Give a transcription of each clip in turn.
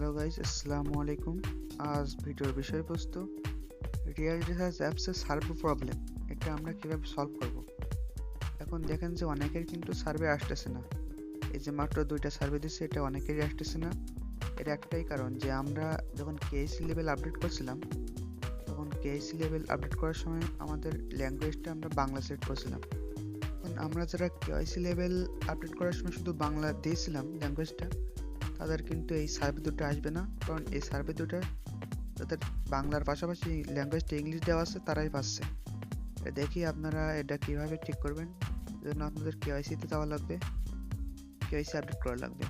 Hello guys, আসসালামু আলাইকুম। আজ ভিডিওর বিষয়বস্তু রিয়েল রিসার্চ অ্যাপসের সার্ভে প্রবলেম। এটা আমরা কিভাবে সলভ করব। এখন দেখেন যে অনেকের কিন্তু সার্ভে আসতেছে না। এই যে মাত্র 2টা সার্ভে দিচ্ছে, এটা অনেকেরই আসতেছে না। এর একটাই কারণ যে আমরা যখন কেএসি লেভেল আপডেট করছিলাম, তখন কেএসি লেভেল আপডেট করার সময় আমাদের ল্যাঙ্গুয়েজটা আমরা বাংলা সেট করছিলাম। এখন আমরা যারা কেওয়াইসি লেভেল আপডেট করার সময় শুধু বাংলা দিয়েছিলাম ল্যাঙ্গুয়েজটা, তাদের কিন্তু এই সার্ভে দুটো আসবে না। কারণ এই সার্ভে দুটো যাদের বাংলার পাশাপাশি ল্যাঙ্গুয়েজটা ইংলিশ দেওয়া আছে তারাই পাচ্ছে। দেখি আপনারা এটা কিভাবে ঠিক করবেন। এজন্য আপনাদের কেওয়াইসিতে যাওয়া লাগবে, কেওয়াইসি আপডেট করা লাগবে,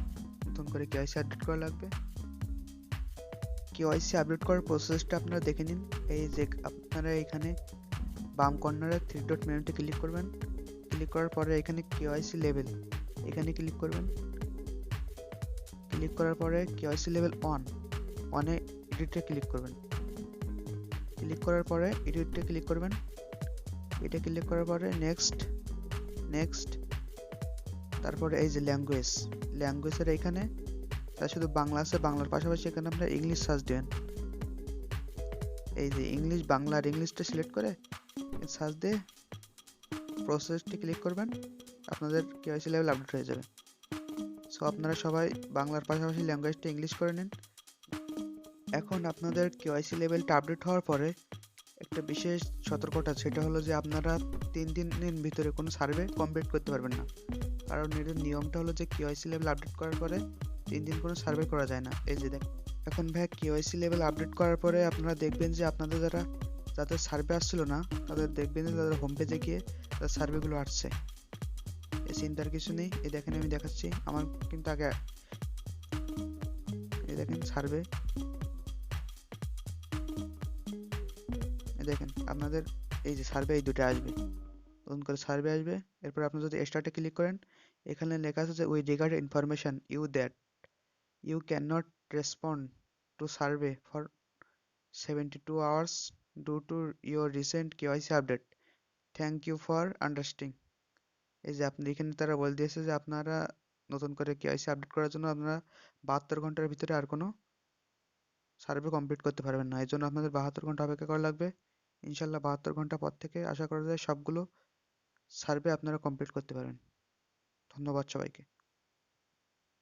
নতুন করে কেওয়াইসি আপডেট করা লাগবে। কেওয়াইসি আপডেট করার প্রসেসটা আপনারা দেখে নিন। এই যে আপনারা এখানে বাম কর্নারে 3 ডট মেনুতে ক্লিক করবেন। ক্লিক করার পরে এখানে কেওয়াইসি লেভেল এখানে ক্লিক করবেন। ক্লিক করার পরে কেওয়াইসি লেভেল অনে এডিটে ক্লিক করবেন। ক্লিক করার পরে এডিটে ক্লিক করবেন। এটা ক্লিক করার পরে নেক্সট তারপরে এই যে ল্যাঙ্গুয়েজের এখানে তার শুধু বাংলা আছে, বাংলার পাশাপাশি এখানে আপনারা ইংলিশ সার্চ দেবেন। এই যে ইংলিশ, বাংলা আর ইংলিশটা সিলেক্ট করে সার্চ দিয়ে প্রসেসটি ক্লিক করবেন। আপনাদের কেওয়াইসি লেভেল আপডেট হয়ে যাবে। সো আপনারা সবাই বাংলার পাশাপাশি ল্যাঙ্গুয়েজটা ইংলিশ করে নিন। এখন আপনাদের কেওয়াইসি লেভেলটা আপডেট হওয়ার পরে একটা বিশেষ সতর্কতা, সেটা হলো যে আপনারা 3 দিনের ভিতরে কোনো সার্ভে কমপ্লিট করতে পারবেন না। কারণ এর নিয়মটা হলো যে কেওয়াইসি লেভেল আপডেট করার পরে 3 দিন কোনো সার্ভে করা যায় না। এই যে দেখেন, এখন ভাই কেওয়াইসি লেভেল আপডেট করার পরে আপনারা দেখবেন যে আপনাদের যাদের সার্ভে আসছিল না, তাদের দেখবেন যে তাদের হোম পেজে গিয়ে তাদের সার্ভেগুলো আসছে। এই চিন্তার কিছু নেই। এই দেখেন, আমি দেখাচ্ছি, আমার কিন্তু আগে এই দেখেন সার্ভে, দেখেন আপনাদের এই যে সার্ভে, এই দুটো আসবে, নতুন করে সার্ভে আসবে। এরপর আপনি যদি স্টার্টে ক্লিক করেন, এখানে লেখা আছে যে we regard information you that you can not respond to survey for 72 hours due to your recent KYC update, thank you for understanding. এই যে আপনি এখানে তারা বলে দিয়েছে যে আপনারা নতুন করে কেওয়াইসি আপডেট করার জন্য আপনারা 72 ঘন্টার ভিতরে আর কোনো সার্ভে কমপ্লিট করতে পারবেন না। এই জন্য আপনাদের 72 ঘন্টা অপেক্ষা করা লাগবে। ইনশাল্লাহ 72 ঘন্টা পর থেকে আশা করা যায় সবগুলো সার্ভে আপনারা কমপ্লিট করতে পারবেন। ধন্যবাদ সবাইকে।